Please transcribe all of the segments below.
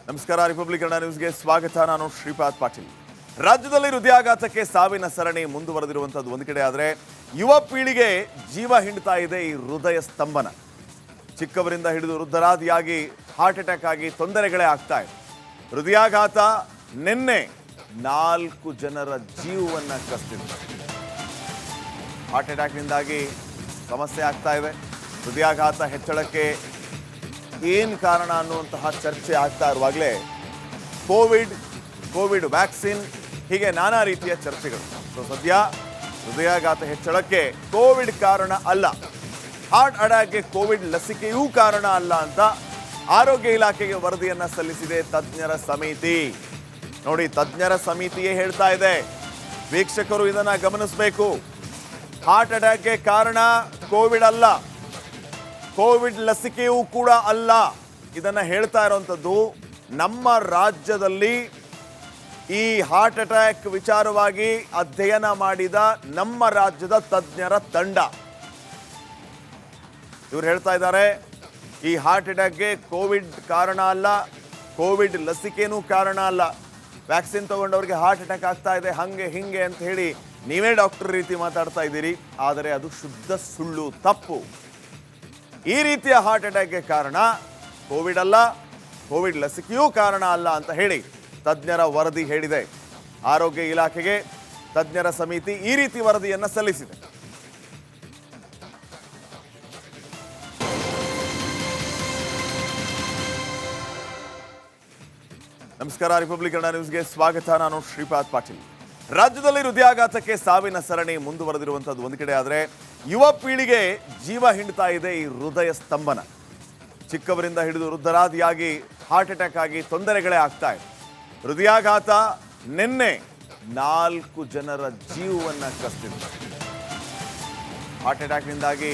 ನಮಸ್ಕಾರ. ರಿಪಬ್ಲಿಕ್ ಕನ್ನಡ ನ್ಯೂಸ್ಗೆ ಸ್ವಾಗತ. ನಾನು ಶ್ರೀಪಾದ್ ಪಾಟೀಲ್. ರಾಜ್ಯದಲ್ಲಿ ಹೃದಯಾಘಾತಕ್ಕೆ ಸಾವಿನ ಸರಣಿ ಮುಂದುವರೆದಿರುವಂಥದ್ದು ಒಂದು ಕಡೆ ಆದರೆ ಯುವ ಪೀಳಿಗೆ ಜೀವ ಹಿಂಡ್ತಾ ಇದೆ ಈ ಹೃದಯ ಸ್ತಂಭನ. ಚಿಕ್ಕವರಿಂದ ಹಿಡಿದು ವೃದ್ಧರಾದಿಯಾಗಿ ಹಾರ್ಟ್ ಅಟ್ಯಾಕ್ ಆಗಿ ತೊಂದರೆಗಳೇ ಆಗ್ತಾ ಇದೆ. ಹೃದಯಾಘಾತ ನಿನ್ನೆ 4 ಜನರ ಜೀವವನ್ನು ಕಸ್ತಿದೆ. ಹಾರ್ಟ್ ಅಟ್ಯಾಕ್ನಿಂದಾಗಿ ಸಮಸ್ಯೆ ಆಗ್ತಾ ಇದೆ. ಹೃದಯಾಘಾತ ಹೆಚ್ಚಳಕ್ಕೆ ಏನು ಕಾರಣ ಅನ್ನುವಂತಹ ಚರ್ಚೆ ಆಗ್ತಾ ಇರುವಾಗಲೇ ಕೋವಿಡ್ ವ್ಯಾಕ್ಸಿನ್ ಹೀಗೆ ನಾನಾ ರೀತಿಯ ಚರ್ಚೆಗಳು. ಸದ್ಯ ಹೃದಯಾಘಾತ ಹೆಚ್ಚಳಕ್ಕೆ ಕೋವಿಡ್ ಕಾರಣ ಅಲ್ಲ, ಹಾರ್ಟ್ ಅಟ್ಯಾಕ್ಗೆ ಕೋವಿಡ್ ಲಸಿಕೆಯೂ ಕಾರಣ ಅಲ್ಲ ಅಂತ ಆರೋಗ್ಯ ಇಲಾಖೆಗೆ ವರದಿಯನ್ನ ಸಲ್ಲಿಸಿದೆ ತಜ್ಞರ ಸಮಿತಿ. ನೋಡಿ, ತಜ್ಞರ ಸಮಿತಿಯೇ ಹೇಳ್ತಾ ಇದೆ, ವೀಕ್ಷಕರು ಇದನ್ನ ಗಮನಿಸಬೇಕು. ಹಾರ್ಟ್ ಅಟ್ಯಾಕ್ಗೆ ಕಾರಣ ಕೋವಿಡ್ ಅಲ್ಲ, ಕೋವಿಡ್ ಲಸಿಕೆಯೂ ಕೂಡ ಅಲ್ಲ. ಇದನ್ನ ಹೇಳ್ತಾ ಇರುವಂಥದ್ದು ನಮ್ಮ ರಾಜ್ಯದಲ್ಲಿ ಈ ಹಾರ್ಟ್ ಅಟ್ಯಾಕ್ ವಿಚಾರವಾಗಿ ಅಧ್ಯಯನ ಮಾಡಿದ ನಮ್ಮ ರಾಜ್ಯದ ತಜ್ಞರ ತಂಡ. ಇವರು ಹೇಳ್ತಾ ಇದ್ದಾರೆ, ಈ ಹಾರ್ಟ್ ಅಟ್ಯಾಕ್ಗೆ ಕೋವಿಡ್ ಕಾರಣ ಅಲ್ಲ, ಕೋವಿಡ್ ಲಸಿಕೆನೂ ಕಾರಣ ಅಲ್ಲ. ವ್ಯಾಕ್ಸಿನ್ ತಗೊಂಡವ್ರಿಗೆ ಹಾರ್ಟ್ ಅಟ್ಯಾಕ್ ಆಗ್ತಾ ಇದೆ, ಹಂಗೆ ಹಿಂಗೆ ಅಂತ ಹೇಳಿ ನೀವೇ ಡಾಕ್ಟರ್ ರೀತಿ ಮಾತಾಡ್ತಾ ಇದ್ದೀರಿ. ಆದರೆ ಅದು ಶುದ್ಧ ಸುಳ್ಳು, ತಪ್ಪು. ಈ ರೀತಿಯ ಹಾರ್ಟ್ ಅಟ್ಯಾಕ್ಗೆ ಕಾರಣ ಕೋವಿಡ್ ಅಲ್ಲ, ಕೋವಿಡ್ ಲಸಿಕೆಯೂ ಕಾರಣ ಅಲ್ಲ ಅಂತ ಹೇಳಿ ತಜ್ಞರ ವರದಿ ಹೇಳಿದೆ. ಆರೋಗ್ಯ ಇಲಾಖೆಗೆ ತಜ್ಞರ ಸಮಿತಿ ಈ ರೀತಿ ವರದಿಯನ್ನು ಸಲ್ಲಿಸಿದೆ. ನಮಸ್ಕಾರ. ರಿಪಬ್ಲಿಕ್ ಕನ್ನಡ ನ್ಯೂಸ್ಗೆ ಸ್ವಾಗತ. ನಾನು ಶ್ರೀಪಾದ್ ಪಾಟೀಲ್. ರಾಜ್ಯದಲ್ಲಿ ಹೃದಯಾಘಾತಕ್ಕೆ ಸಾವಿನ ಸರಣಿ ಮುಂದುವರೆದಿರುವಂಥದ್ದು ಒಂದು ಕಡೆ ಆದರೆ ಯುವ ಪೀಳಿಗೆ ಜೀವ ಹಿಂಡ್ತಾ ಇದೆ ಈ ಹೃದಯ ಸ್ತಂಭನ. ಚಿಕ್ಕವರಿಂದ ಹಿಡಿದು ವೃದ್ಧರಾದಿಯಾಗಿ ಹಾರ್ಟ್ ಅಟ್ಯಾಕ್ ಆಗಿ ತೊಂದರೆಗಳೇ ಆಗ್ತಾ ಇದೆ. ಹೃದಯಾಘಾತ ನಿನ್ನೆ 4 ಜನರ ಜೀವವನ್ನು ಕಸ್ತಿದೆ. ಹಾರ್ಟ್ ಅಟ್ಯಾಕ್ನಿಂದಾಗಿ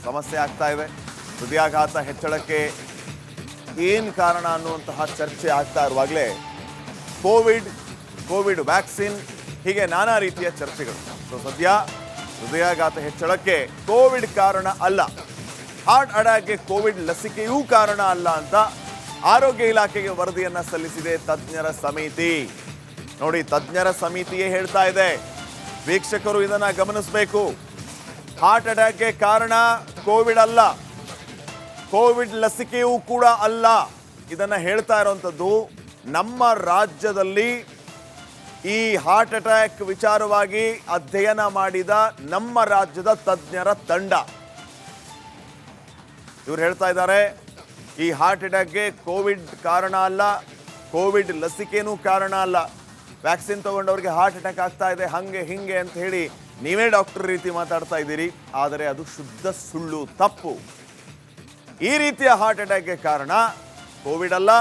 ಸಮಸ್ಯೆ ಆಗ್ತಾ ಇದೆ. ಹೃದಯಾಘಾತ ಹೆಚ್ಚಳಕ್ಕೆ ಏನು ಕಾರಣ ಅನ್ನುವಂತಹ ಚರ್ಚೆ ಆಗ್ತಾ ಇರುವಾಗಲೇ ಕೋವಿಡ್ ವ್ಯಾಕ್ಸಿನ್ ಹೀಗೆ ನಾನಾ ರೀತಿಯ ಚರ್ಚೆಗಳು. ಸದ್ಯ ಹೃದಯಾಘಾತ ಹೆಚ್ಚಳಕ್ಕೆ ಕೋವಿಡ್ ಕಾರಣ ಅಲ್ಲ, ಹಾರ್ಟ್ ಅಟ್ಯಾಕ್ಗೆ ಕೋವಿಡ್ ಲಸಿಕೆಯೂ ಕಾರಣ ಅಲ್ಲ ಅಂತ ಆರೋಗ್ಯ ಇಲಾಖೆಗೆ ವರದಿಯನ್ನ ಸಲ್ಲಿಸಿದೆ ತಜ್ಞರ ಸಮಿತಿ. ನೋಡಿ, ತಜ್ಞರ ಸಮಿತಿಯೇ ಹೇಳ್ತಾ ಇದೆ, ವೀಕ್ಷಕರು ಇದನ್ನ ಗಮನಿಸಬೇಕು. ಹಾರ್ಟ್ ಅಟ್ಯಾಕ್ಗೆ ಕಾರಣ ಕೋವಿಡ್ ಅಲ್ಲ, ಕೋವಿಡ್ ಲಸಿಕೆಯೂ ಕೂಡ ಅಲ್ಲ. ಇದನ್ನ ಹೇಳ್ತಾ ಇರುವಂಥದ್ದು ನಮ್ಮ ರಾಜ್ಯದಲ್ಲಿ ಈ ಹಾರ್ಟ್ ಅಟ್ಯಾಕ್ ವಿಚಾರವಾಗಿ ಅಧ್ಯಯನ ಮಾಡಿದ ನಮ್ಮ ರಾಜ್ಯದ ತಜ್ಞರ ತಂಡ. ಇವರು ಹೇಳ್ತಾ ಇದ್ದಾರೆ, ಈ ಹಾರ್ಟ್ ಅಟ್ಯಾಕ್ಗೆ ಕೋವಿಡ್ ಕಾರಣ ಅಲ್ಲ, ಕೋವಿಡ್ ಲಸಿಕೆನೂ ಕಾರಣ ಅಲ್ಲ. ವ್ಯಾಕ್ಸಿನ್ ತಗೊಂಡವ್ರಿಗೆ ಹಾರ್ಟ್ ಅಟ್ಯಾಕ್ ಆಗ್ತಾ ಇದೆ, ಹಂಗೆ ಹಿಂಗೆ ಅಂತ ಹೇಳಿ ನೀವೇ ಡಾಕ್ಟರ್ ರೀತಿ ಮಾತಾಡ್ತಾ ಇದ್ದೀರಿ. ಆದರೆ ಅದು ಶುದ್ಧ ಸುಳ್ಳು, ತಪ್ಪು. ಈ ರೀತಿಯ ಹಾರ್ಟ್ ಅಟ್ಯಾಕ್ಗೆ ಕಾರಣ ಕೋವಿಡ್ ಅಲ್ಲ,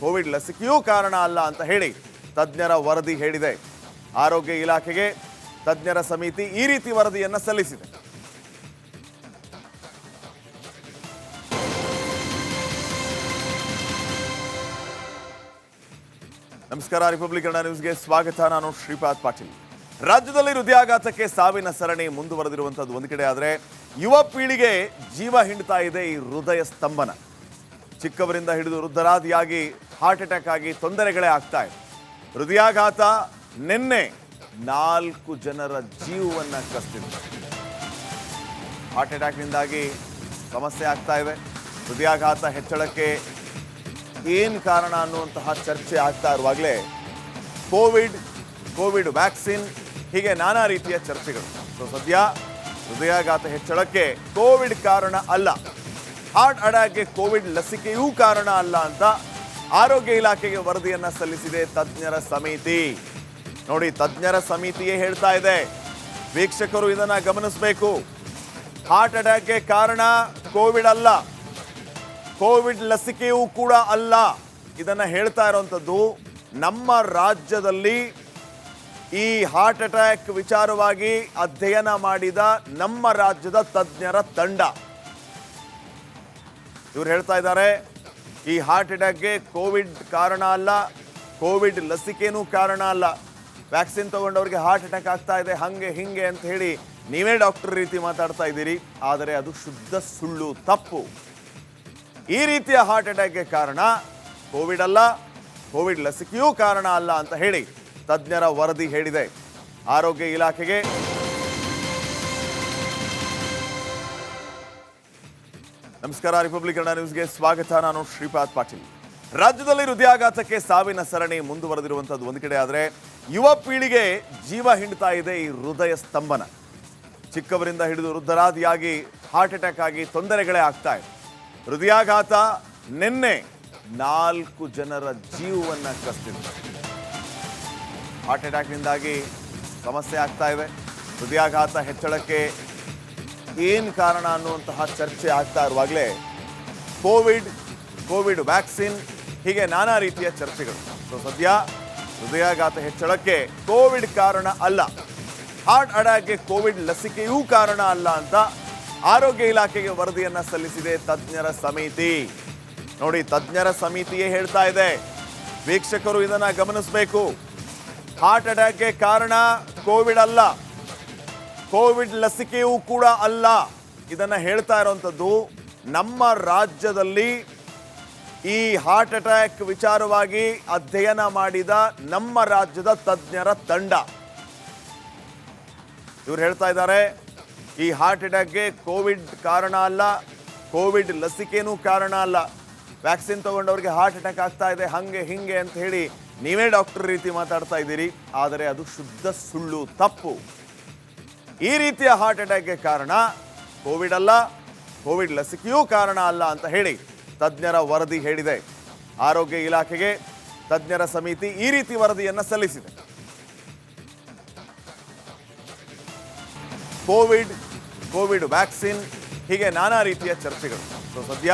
ಕೋವಿಡ್ ಲಸಿಕೆಯೂ ಕಾರಣ ಅಲ್ಲ ಅಂತ ಹೇಳಿ ತಜ್ಞರ ವರದಿ ಹೇಳಿದೆ. ಆರೋಗ್ಯ ಇಲಾಖೆಗೆ ತಜ್ಞರ ಸಮಿತಿ ಈ ರೀತಿ ವರದಿಯನ್ನು ಸಲ್ಲಿಸಿದೆ. ನಮಸ್ಕಾರ. ರಿಪಬ್ಲಿಕ್ ಕನ್ನಡ ನ್ಯೂಸ್ಗೆ ಸ್ವಾಗತ. ನಾನು ಶ್ರೀಪಾದ್ ಪಾಟೀಲ್. ರಾಜ್ಯದಲ್ಲಿ ಹೃದಯಾಘಾತಕ್ಕೆ ಸಾವಿನ ಸರಣಿ ಮುಂದುವರೆದಿರುವಂಥದ್ದು ಒಂದು ಕಡೆ ಆದರೆ ಯುವ ಪೀಳಿಗೆ ಜೀವ ಹಿಂಡ್ತಾ ಇದೆ ಈ ಹೃದಯ ಸ್ತಂಭನ. ಚಿಕ್ಕವರಿಂದ ಹಿಡಿದು ವೃದ್ಧರಾದಿಯಾಗಿ ಹಾರ್ಟ್ ಅಟ್ಯಾಕ್ ಆಗಿ ತೊಂದರೆಗಳೇ ಆಗ್ತಾ ಇದೆ. ಹೃದಯಾಘಾತ ನಿನ್ನೆ 4 ಜನರ ಜೀವವನ್ನು ಕಸ್ತಿದೆ. ಹಾರ್ಟ್ ಅಟ್ಯಾಕ್ನಿಂದಾಗಿ ಸಮಸ್ಯೆ ಆಗ್ತಾ ಇದೆ. ಹೃದಯಾಘಾತ ಹೆಚ್ಚಳಕ್ಕೆ ಏನು ಕಾರಣ ಅನ್ನುವಂತಹ ಚರ್ಚೆ ಆಗ್ತಾ ಇರುವಾಗಲೇ ಕೋವಿಡ್ ವ್ಯಾಕ್ಸಿನ್ ಹೀಗೆ ನಾನಾ ರೀತಿಯ ಚರ್ಚೆಗಳು. ಸದ್ಯ ಹೃದಯಾಘಾತ ಹೆಚ್ಚಳಕ್ಕೆ ಕೋವಿಡ್ ಕಾರಣ ಅಲ್ಲ, ಹಾರ್ಟ್ ಅಟ್ಯಾಕ್ಗೆ ಕೋವಿಡ್ ಲಸಿಕೆಯೂ ಕಾರಣ ಅಲ್ಲ ಅಂತ ಆರೋಗ್ಯ ಇಲಾಖೆಗೆ ವರದಿಯನ್ನ ಸಲ್ಲಿಸಿದೆ ತಜ್ಞರ ಸಮಿತಿ. ನೋಡಿ, ತಜ್ಞರ ಸಮಿತಿಯೇ ಹೇಳ್ತಾ ಇದೆ, ವೀಕ್ಷಕರು ಇದನ್ನ ಗಮನಿಸಬೇಕು. ಹಾರ್ಟ್ ಅಟ್ಯಾಕ್ಗೆ ಕಾರಣ ಕೋವಿಡ್ ಅಲ್ಲ, ಕೋವಿಡ್ ಲಸಿಕೆಯೂ ಕೂಡ ಅಲ್ಲ. ಇದನ್ನ ಹೇಳ್ತಾ ಇರುವಂಥದ್ದು ನಮ್ಮ ರಾಜ್ಯದಲ್ಲಿ ಈ ಹಾರ್ಟ್ ಅಟ್ಯಾಕ್ ವಿಚಾರವಾಗಿ ಅಧ್ಯಯನ ಮಾಡಿದ ನಮ್ಮ ರಾಜ್ಯದ ತಜ್ಞರ ತಂಡ. ಇವರು ಹೇಳ್ತಾ ಇದ್ದಾರೆ, ಈ ಹಾರ್ಟ್ ಅಟ್ಯಾಕ್ಗೆ ಕೋವಿಡ್ ಕಾರಣ ಅಲ್ಲ, ಕೋವಿಡ್ ಲಸಿಕೆನೂ ಕಾರಣ ಅಲ್ಲ. ವ್ಯಾಕ್ಸಿನ್ ತಗೊಂಡವ್ರಿಗೆ ಹಾರ್ಟ್ ಅಟ್ಯಾಕ್ ಆಗ್ತಾ ಇದೆ, ಹಂಗೆ ಹಿಂಗೆ ಅಂತ ಹೇಳಿ ನೀವೇ ಡಾಕ್ಟರ್ ರೀತಿ ಮಾತಾಡ್ತಾ ಇದ್ದೀರಿ. ಆದರೆ ಅದು ಶುದ್ಧ ಸುಳ್ಳು, ತಪ್ಪು. ಈ ರೀತಿಯ ಹಾರ್ಟ್ ಅಟ್ಯಾಕ್ಗೆ ಕಾರಣ ಕೋವಿಡ್ ಅಲ್ಲ, ಕೋವಿಡ್ ಲಸಿಕೆಯೂ ಕಾರಣ ಅಲ್ಲ ಅಂತ ಹೇಳಿ ತಜ್ಞರ ವರದಿ ಹೇಳಿದೆ. ಆರೋಗ್ಯ ಇಲಾಖೆಗೆ ನಮಸ್ಕಾರ. ರಿಪಬ್ಲಿಕ್ ಕನ್ನಡ ನ್ಯೂಸ್ಗೆ ಸ್ವಾಗತ. ನಾನು ಶ್ರೀಪಾದ್ ಪಾಟೀಲ್. ರಾಜ್ಯದಲ್ಲಿ ಹೃದಯಾಘಾತಕ್ಕೆ ಸಾವಿನ ಸರಣಿ ಮುಂದುವರೆದಿರುವಂಥದ್ದು ಒಂದು ಕಡೆ ಆದರೆ, ಯುವ ಪೀಳಿಗೆ ಜೀವ ಹಿಂಡ್ತಾ ಇದೆ ಈ ಹೃದಯ ಸ್ತಂಭನ. ಚಿಕ್ಕವರಿಂದ ಹಿಡಿದು ವೃದ್ಧರಾದಿಯಾಗಿ ಹಾರ್ಟ್ ಅಟ್ಯಾಕ್ ಆಗಿ ತೊಂದರೆಗಳೇ ಆಗ್ತಾ ಇದೆ. ಹೃದಯಾಘಾತ ನಿನ್ನೆ 4 ಜನರ ಜೀವವನ್ನು ಕಸಿದಿದೆ. ಹಾರ್ಟ್ ಅಟ್ಯಾಕ್ನಿಂದಾಗಿ ಸಮಸ್ಯೆ ಆಗ್ತಾ ಇದೆ. ಹೃದಯಾಘಾತ ಹೆಚ್ಚಳಕ್ಕೆ ಏನು ಕಾರಣ ಅನ್ನುವಂತಹ ಚರ್ಚೆ ಆಗ್ತಾ ಇರುವಾಗಲೇ ಕೋವಿಡ್ ವ್ಯಾಕ್ಸಿನ್, ಹೀಗೆ ನಾನಾ ರೀತಿಯ ಚರ್ಚೆಗಳು. ಸದ್ಯ ಹೃದಯಾಘಾತ ಹೆಚ್ಚಳಕ್ಕೆ ಕೋವಿಡ್ ಕಾರಣ ಅಲ್ಲ, ಹಾರ್ಟ್ ಅಟ್ಯಾಕ್ಗೆ ಕೋವಿಡ್ ಲಸಿಕೆಯೂ ಕಾರಣ ಅಲ್ಲ ಅಂತ ಆರೋಗ್ಯ ಇಲಾಖೆಗೆ ವರದಿಯನ್ನ ಸಲ್ಲಿಸಿದೆ ತಜ್ಞರ ಸಮಿತಿ. ನೋಡಿ, ತಜ್ಞರ ಸಮಿತಿಯೇ ಹೇಳ್ತಾ ಇದೆ, ವೀಕ್ಷಕರು ಇದನ್ನ ಗಮನಿಸಬೇಕು. ಹಾರ್ಟ್ ಅಟ್ಯಾಕ್ಗೆ ಕಾರಣ ಕೋವಿಡ್ ಅಲ್ಲ, ಕೋವಿಡ್ ಲಸಿಕೆಯೂ ಕೂಡ ಅಲ್ಲ. ಇದನ್ನ ಹೇಳ್ತಾ ಇರುವಂಥದ್ದು ನಮ್ಮ ರಾಜ್ಯದಲ್ಲಿ ಈ ಹಾರ್ಟ್ ಅಟ್ಯಾಕ್ ವಿಚಾರವಾಗಿ ಅಧ್ಯಯನ ಮಾಡಿದ ನಮ್ಮ ರಾಜ್ಯದ ತಜ್ಞರ ತಂಡ. ಇವ್ರು ಹೇಳ್ತಾ ಇದ್ದಾರೆ, ಈ ಹಾರ್ಟ್ ಅಟ್ಯಾಕ್ಗೆ ಕೋವಿಡ್ ಕಾರಣ ಅಲ್ಲ, ಕೋವಿಡ್ ಲಸಿಕೆನೂ ಕಾರಣ ಅಲ್ಲ. ವ್ಯಾಕ್ಸಿನ್ ತಗೊಂಡವ್ರಿಗೆ ಹಾರ್ಟ್ ಅಟ್ಯಾಕ್ ಆಗ್ತಾ ಇದೆ, ಹಂಗೆ ಹಿಂಗೆ ಅಂತ ಹೇಳಿ ನೀವೇ ಡಾಕ್ಟರ್ ರೀತಿ ಮಾತಾಡ್ತಾ ಇದ್ದೀರಿ. ಆದರೆ ಅದು ಶುದ್ಧ ಸುಳ್ಳು, ತಪ್ಪು. ಈ ರೀತಿಯ ಹಾರ್ಟ್ ಅಟ್ಯಾಕ್ಗೆ ಕಾರಣ ಕೋವಿಡ್ ಅಲ್ಲ, ಕೋವಿಡ್ ಲಸಿಕೆಯೂ ಕಾರಣ ಅಲ್ಲ ಅಂತ ಹೇಳಿ ತಜ್ಞರ ವರದಿ ಹೇಳಿದೆ. ಆರೋಗ್ಯ ಇಲಾಖೆಗೆ ತಜ್ಞರ ಸಮಿತಿ ಈ ರೀತಿ ವರದಿಯನ್ನು ಸಲ್ಲಿಸಿದೆ. ಕೋವಿಡ್ ವ್ಯಾಕ್ಸಿನ್, ಹೀಗೆ ನಾನಾ ರೀತಿಯ ಚರ್ಚೆಗಳು. ಸದ್ಯ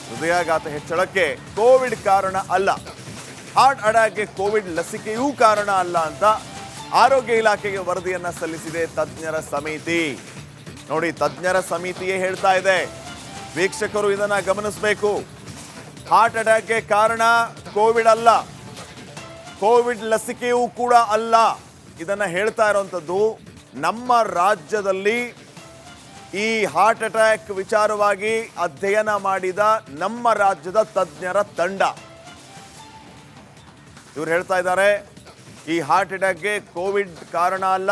ಹೃದಯಾಘಾತ ಹೆಚ್ಚಳಕ್ಕೆ ಕೋವಿಡ್ ಕಾರಣ ಅಲ್ಲ, ಹಾರ್ಟ್ ಅಟ್ಯಾಕ್ಗೆ ಕೋವಿಡ್ ಲಸಿಕೆಯೂ ಕಾರಣ ಅಲ್ಲ ಅಂತ ಆರೋಗ್ಯ ಇಲಾಖೆಗೆ ವರದಿಯನ್ನ ಸಲ್ಲಿಸಿದೆ ತಜ್ಞರ ಸಮಿತಿ. ನೋಡಿ, ತಜ್ಞರ ಸಮಿತಿಯೇ ಹೇಳ್ತಾ ಇದೆ, ವೀಕ್ಷಕರು ಇದನ್ನ ಗಮನಿಸಬೇಕು. ಹಾರ್ಟ್ ಅಟ್ಯಾಕ್ಗೆ ಕಾರಣ ಕೋವಿಡ್ ಅಲ್ಲ, ಕೋವಿಡ್ ಲಸಿಕೆಯೂ ಕೂಡ ಅಲ್ಲ. ಇದನ್ನ ಹೇಳ್ತಾ ಇರುವಂಥದ್ದು ನಮ್ಮ ರಾಜ್ಯದಲ್ಲಿ ಈ ಹಾರ್ಟ್ ಅಟ್ಯಾಕ್ ವಿಚಾರವಾಗಿ ಅಧ್ಯಯನ ಮಾಡಿದ ನಮ್ಮ ರಾಜ್ಯದ ತಜ್ಞರ ತಂಡ. ಇವ್ರು ಹೇಳ್ತಾ ಇದ್ದಾರೆ, ಈ ಹಾರ್ಟ್ ಅಟ್ಯಾಕ್ಗೆ ಕೋವಿಡ್ ಕಾರಣ ಅಲ್ಲ,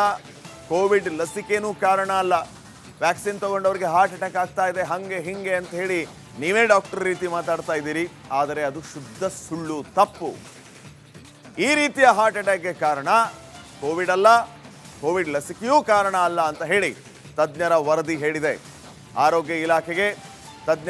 ಕೋವಿಡ್ ಲಸಿಕೆನೂ ಕಾರಣ ಅಲ್ಲ. ವ್ಯಾಕ್ಸಿನ್ ತಗೊಂಡವ್ರಿಗೆ ಹಾರ್ಟ್ ಅಟ್ಯಾಕ್ ಆಗ್ತಾ ಇದೆ, ಹಂಗೆ ಹಿಂಗೆ ಅಂತ ಹೇಳಿ ನೀವೇ ಡಾಕ್ಟರ್ ರೀತಿ ಮಾತಾಡ್ತಾ ಇದ್ದೀರಿ. ಆದರೆ ಅದು ಶುದ್ಧ ಸುಳ್ಳು, ತಪ್ಪು. ಈ ರೀತಿಯ ಹಾರ್ಟ್ ಅಟ್ಯಾಕ್ಗೆ ಕಾರಣ ಕೋವಿಡ್ ಅಲ್ಲ, ಕೋವಿಡ್ ಲಸಿಕೆಯೂ ಕಾರಣ ಅಲ್ಲ ಅಂತ ಹೇಳಿ ತಜ್ಞರ ವರದಿ ಹೇಳಿದೆ. ಆರೋಗ್ಯ ಇಲಾಖೆಗೆ ತಜ್ಞ